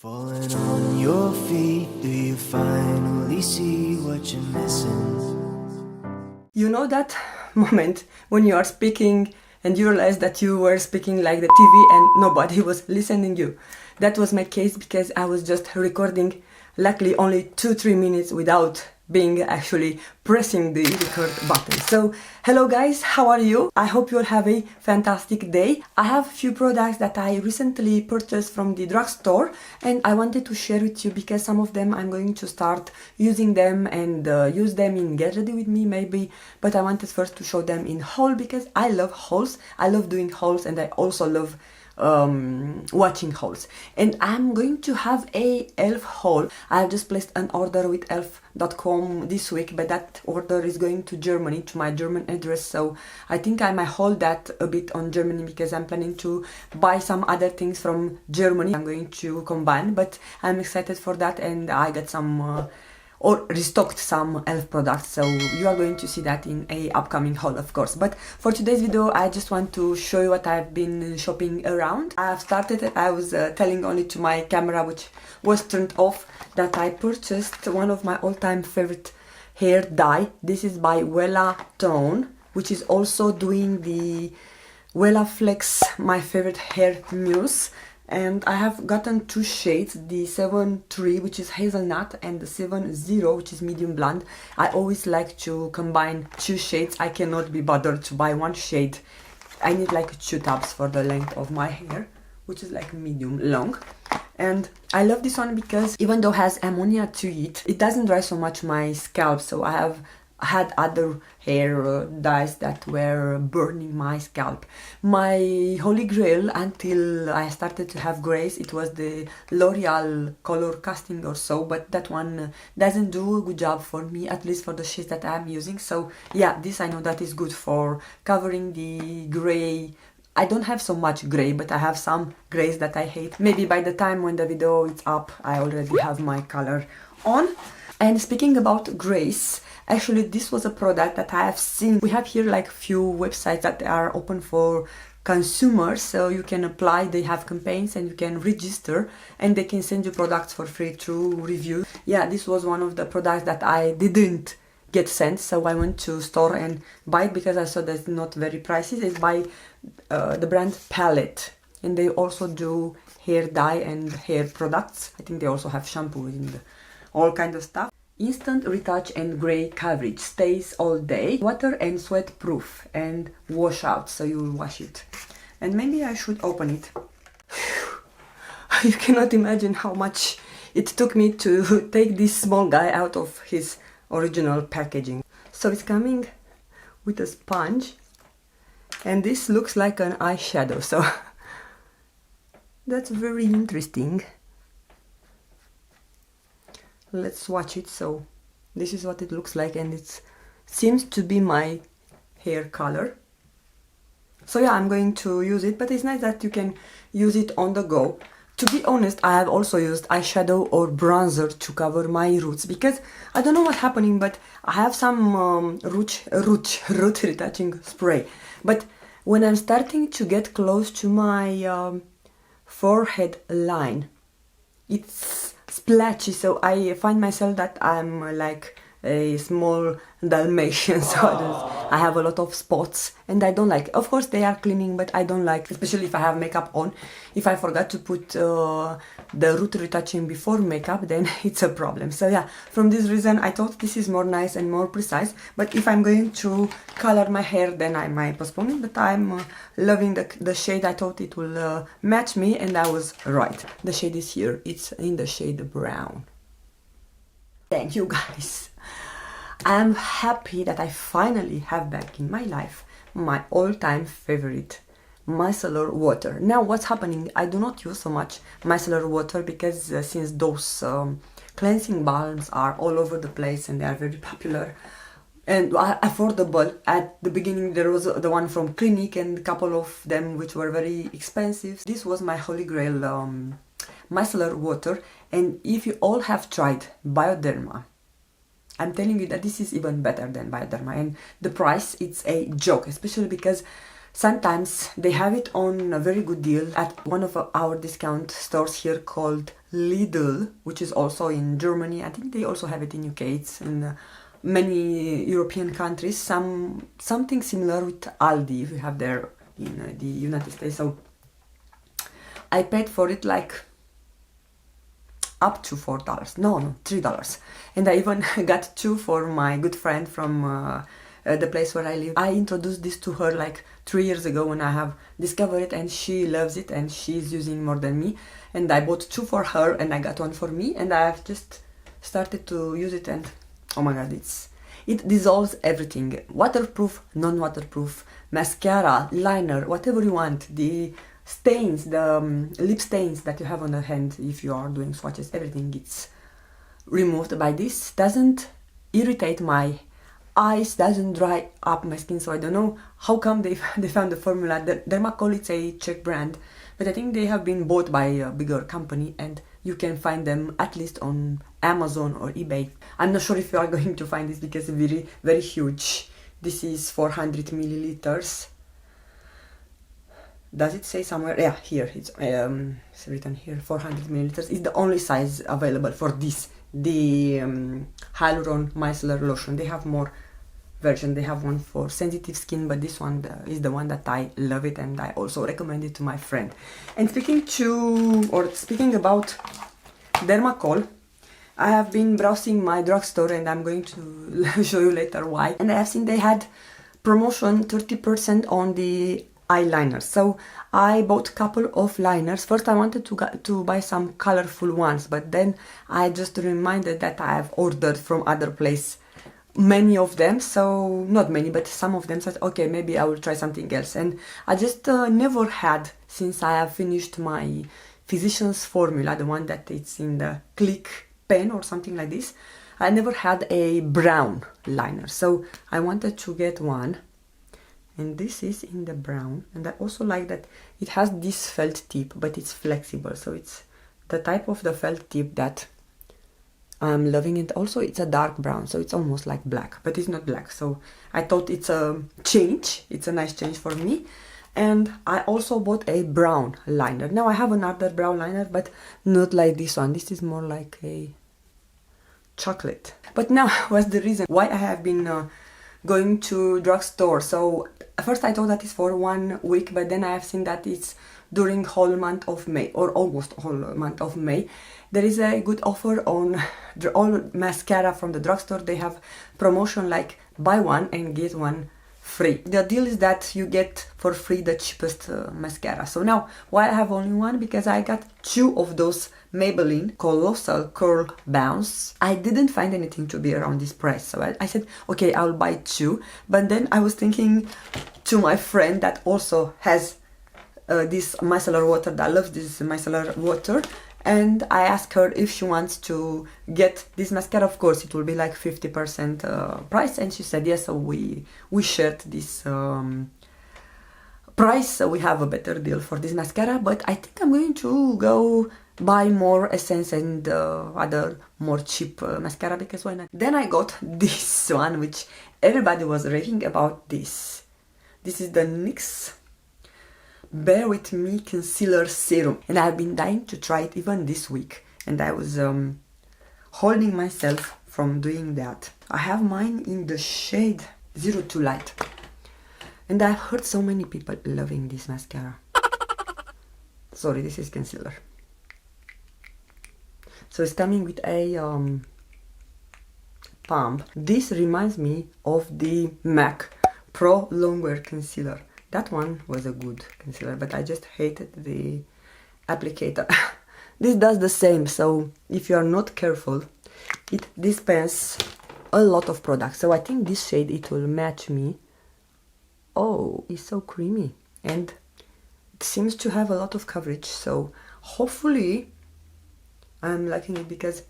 Falling on your feet, do you finally see what you're missing? You know that moment when you are speaking and you realize that you were speaking like the TV and nobody was listening you. That was my case because I was just recording, luckily only 2-3 minutes without being actually pressing the record button. So hello guys, how are you? I hope you'll have a fantastic day. I have a few products that I recently purchased from the drugstore and I wanted to share with you because some of them I'm going to start using them and use them in Get Ready With Me maybe, but I wanted first to show them in haul because I love hauls. I love doing hauls and I also love watching hauls, and I'm going to have a elf haul. I've just placed an order with elf.com this week, but that order is going to Germany, to my German address, so I think I might hold that a bit on Germany because I'm planning to buy some other things from Germany. I'm going to combine, but I'm excited for that, and I got some or restocked some elf products, so you are going to see that in a upcoming haul, of course. But for today's video I just want to show you what I've been shopping around. I've started, I was telling only to my camera, which was turned off, that I purchased one of my all-time favorite hair dye. This is by Wella Tone, which is also doing the Wella Flex, my favorite hair mousse. And I have gotten two shades, the 7-3 which is hazelnut and the 7-0 which is medium blonde. I always like to combine two shades. I cannot be bothered to buy one shade. I need like 2 tubs for the length of my hair, which is like medium long. And I love this one because even though it has ammonia to it, it doesn't dry so much my scalp. So I have had other hair dyes that were burning my scalp. My holy grail until I started to have grays, it was the L'Oreal color casting or so, but that one doesn't do a good job for me, at least for the shades that I'm using. So yeah, this I know that is good for covering the gray. I don't have so much grey, but I have some greys that I hate. Maybe by the time when the video is up, I already have my color on. And speaking about greys, actually this was a product that I have seen. We have here like few websites that are open for consumers, so you can apply, they have campaigns and you can register and they can send you products for free through review. Yeah, this was one of the products that I didn't get sent, so I went to store and buy it because I saw that it's not very pricey. It's by the brand Palette, and they also do hair dye and hair products. I think they also have shampoo and all kind of stuff. Instant retouch and gray coverage, stays all day, water and sweat proof, and wash out, so you will wash it. And maybe I should open it. You cannot imagine how much it took me to take this small guy out of his original packaging. So it's coming with a sponge, and this looks like an eyeshadow, so that's very interesting. Let's watch it. So this is what it looks like, and it seems to be my hair color. So yeah, I'm going to use it, but it's nice that you can use it on the go. To be honest, I have also used eyeshadow or bronzer to cover my roots because I don't know what's happening, but I have some root retouching spray. But when I'm starting to get close to my forehead line, it's splashy, so I find myself that I'm like a small Dalmatian, so I have a lot of spots and I don't like. Of course they are cleaning, but I don't like, especially if I have makeup on. If I forgot to put the root retouching before makeup, then it's a problem. So yeah, from this reason I thought this is more nice and more precise, but if I'm going to color my hair then I might postpone it. But I'm loving the shade. I thought it will match me, and I was right. The shade is here, it's in the shade brown. Thank you guys. I'm happy that I finally have back in my life my all-time favorite micellar water. Now what's happening, I do not use so much micellar water because since those cleansing balms are all over the place and they are very popular and affordable. At the beginning there was the one from Clinique and a couple of them which were very expensive. This was my holy grail micellar water, and if you all have tried Bioderma, I'm telling you that this is even better than Bioderma, and the price, it's a joke, especially because Sometimes they have it on a very good deal at one of our discount stores here called Lidl, which is also in Germany. I think they also have it in UK. It's in many European countries. Something similar with Aldi if you have there in the United States. So I paid for it like up to $4. No, $3. And I even got 2 for my good friend from the place where I live. I introduced this to her like 3 years ago when I have discovered it, and she loves it and she's using more than me. And I bought 2 for her and I got 1 for me, and I've just started to use it, and oh my god, it dissolves everything. Waterproof, non-waterproof, mascara, liner, whatever you want. The stains, the lip stains that you have on the hand if you are doing swatches, everything gets removed by this. Doesn't irritate my eyes, doesn't dry up my skin. So I don't know how come they found the formula. The Dermacol, it's a Czech brand, but I think they have been bought by a bigger company, and you can find them at least on Amazon or eBay. I'm not sure if you are going to find this because it's very, very huge. This is 400 milliliters. Does it say somewhere? Yeah, here it's written here. 400 milliliters is the only size available for this. The Hyaluronic Micellar Lotion. They have more version. They have one for sensitive skin, but this one is the one that I love it, and I also recommend it to my friend. And speaking about Dermacol, I have been browsing my drugstore, and I'm going to show you later why. And I have seen they had promotion 30% on the eyeliner. So I bought a couple of liners. First I wanted to buy some colorful ones, but then I just reminded that I have ordered from other place many of them, so not many but some of them, so okay, maybe I will try something else. And I just never had, since I have finished my physician's formula, the one that it's in the click pen or something like this, I never had a brown liner, so I wanted to get one, and this is in the brown. And I also like that it has this felt tip, but it's flexible, so it's the type of the felt tip that I'm loving it. Also it's a dark brown, so it's almost like black, but it's not black, so I thought it's a change. It's a nice change for me. And I also bought a brown liner. Now I have another brown liner, but not like this one. This is more like a chocolate. But now what's the reason why I have been going to drugstore? So first I thought that it's for 1 week, but then I have seen that it's during whole month of May, or almost whole month of May. There is a good offer on all mascara from the drugstore. They have promotion like buy one and get one free. The deal is that you get for free the cheapest mascara. So now why I have only one? Because I got 2 of those Maybelline Colossal Curl Bounce. I didn't find anything to be around this price, so I said okay, I'll buy 2. But then I was thinking to my friend that also has this micellar water, that loves this micellar water, and I asked her if she wants to get this mascara. Of course it will be like 50% price, and she said yes, so we shared this price, so we have a better deal for this mascara. But I think I'm going to go buy more Essence and other more cheap mascara, because why not? Then I got this one, which everybody was raving about. This is the NYX Bear With Me Concealer Serum, and I've been dying to try it even this week, and I was holding myself from doing that. I have mine in the shade 02 Light, and I've heard so many people loving this mascara. Sorry, this is concealer. So it's coming with a pump. This reminds me of the MAC Pro Longwear Concealer. That one was a good concealer, but I just hated the applicator. This does the same, so if you are not careful, it dispenses a lot of products. So I think this shade, it will match me. Oh, it's so creamy, and it seems to have a lot of coverage, so hopefully I'm liking it, because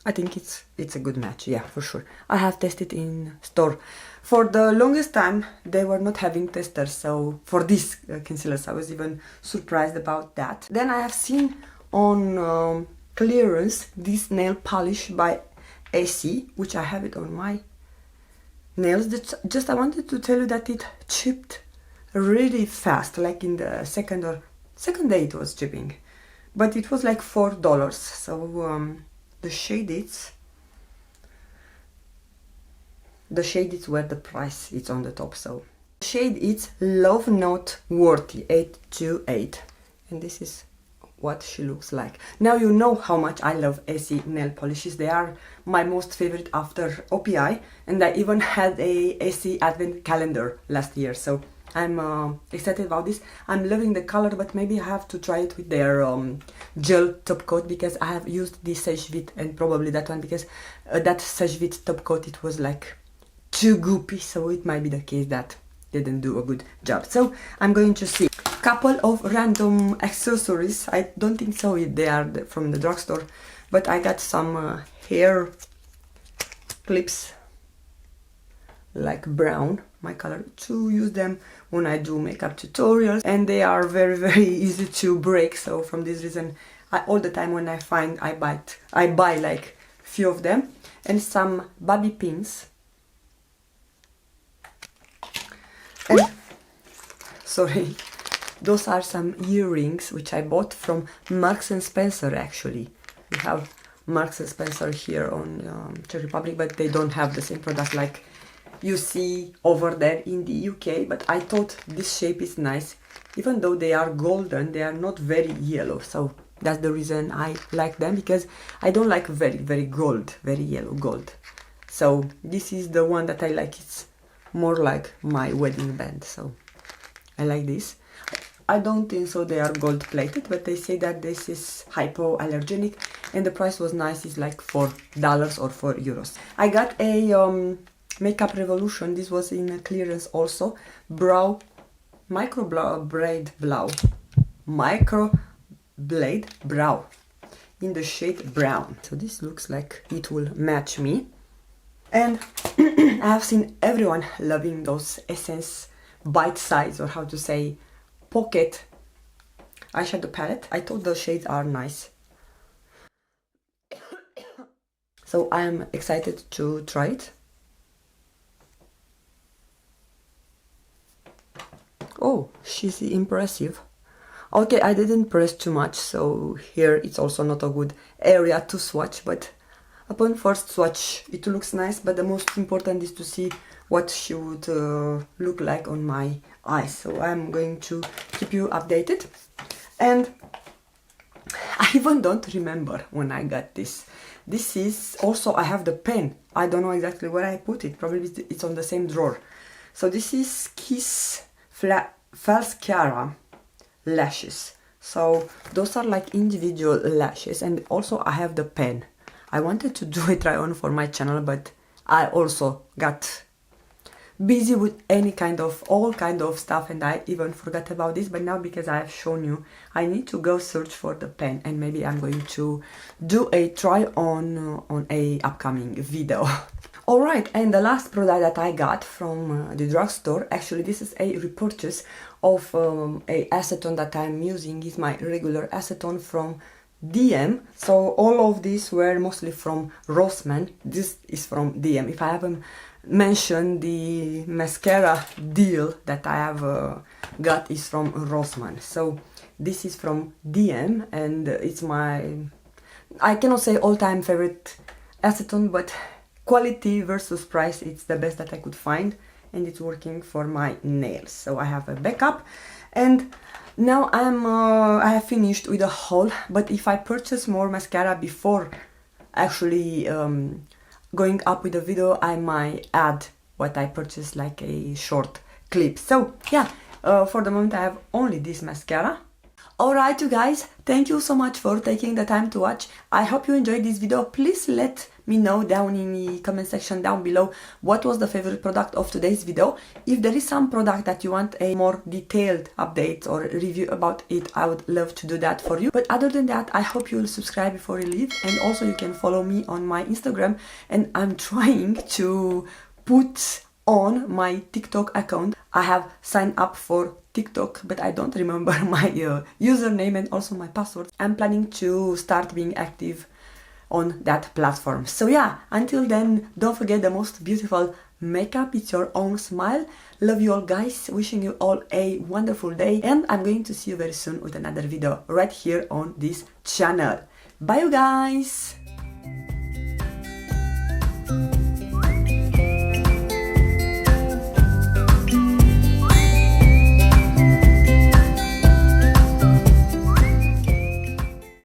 I think it's a good match, yeah, for sure. I have tested in store. For the longest time they were not having testers, so for these concealers I was even surprised about that. Then I have seen on clearance this nail polish by AC, which I have it on my nails. Just I wanted to tell you that it chipped really fast, like in the second day it was chipping, but it was like $4. So the shade is where the price is on the top. So the shade is Love Not Worthy 828, and this is what she looks like. Now you know how much I love Essie nail polishes. They are my most favorite after OPI, and I even had a Essie advent calendar last year, so I'm excited about this. I'm loving the color, but maybe I have to try it with their gel top coat, because I have used the Sage Vit and probably that one, because that Sage Vit top coat, it was like too goopy, so it might be the case that didn't do a good job. So I'm going to see couple of random accessories. I don't think so they are from the drugstore, but I got some hair clips, like brown, my color, to use them when I do makeup tutorials, and they are very easy to break. So from this reason, all the time when I find, I buy like few of them. And some bobby pins, and sorry, those are some earrings which I bought from Marks and Spencer. Actually, we have Marks and Spencer here on Czech Republic, but they don't have the same product like you see over there in the UK. But I thought this shape is nice, even though they are golden, they are not very yellow. So that's the reason I like them, because I don't like very gold, very yellow gold. So this is the one that I like. It's more like my wedding band, so I like this. I don't think so they are gold plated, but they say that this is hypoallergenic, and the price was nice. It's like $4 or €4. I got a Makeup Revolution. This was in clearance also. Micro blade brow in the shade brown. So this looks like it will match me. And I have seen everyone loving those Essence bite size, or how to say, pocket eyeshadow palette. I thought the shades are nice, so I am excited to try it. Oh, she's impressive. Okay, I didn't press too much, so here it's also not a good area to swatch, but upon first swatch it looks nice. But the most important is to see what she would look like on my eyes. So I'm going to keep you updated. And I even don't remember when I got this. This is also, I have the pen. I don't know exactly where I put it. Probably it's on the same drawer. So this is Kiss Falscara lashes. So those are like individual lashes, and also I have the pen. I wanted to do a try on for my channel, but I also got busy with all kind of stuff, and I even forgot about this. But now, because I have shown you, I need to go search for the pen, and maybe I'm going to do a try on a upcoming video. Alright, and the last product that I got from the drugstore, actually this is a repurchase of a acetone that I'm using. Is my regular acetone from DM. So all of these were mostly from Rossmann. This is from DM. If I haven't mentioned, the mascara deal that I have got is from Rossmann. So this is from DM, and it's my, I cannot say all-time favorite acetone, but quality versus price, it's the best that I could find, and it's working for my nails. So I have a backup, and now I have finished with the haul. But if I purchase more mascara before actually going up with the video, I might add what I purchased, like a short clip. So yeah, for the moment I have only this mascara. Alright you guys, thank you so much for taking the time to watch. I hope you enjoyed this video. Please let me know down in the comment section down below what was the favorite product of today's video. If there is some product that you want a more detailed update or review about it, I would love to do that for you. But other than that, I hope you will subscribe before you leave, and also you can follow me on my Instagram, and I'm trying to put on my TikTok account. I have signed up for TikTok, but I don't remember my username and also my password. I'm planning to start being active on that platform. So yeah, until then, don't forget the most beautiful makeup, it's your own smile. Love you all guys, wishing you all a wonderful day, and I'm going to see you very soon with another video right here on this channel. Bye you guys!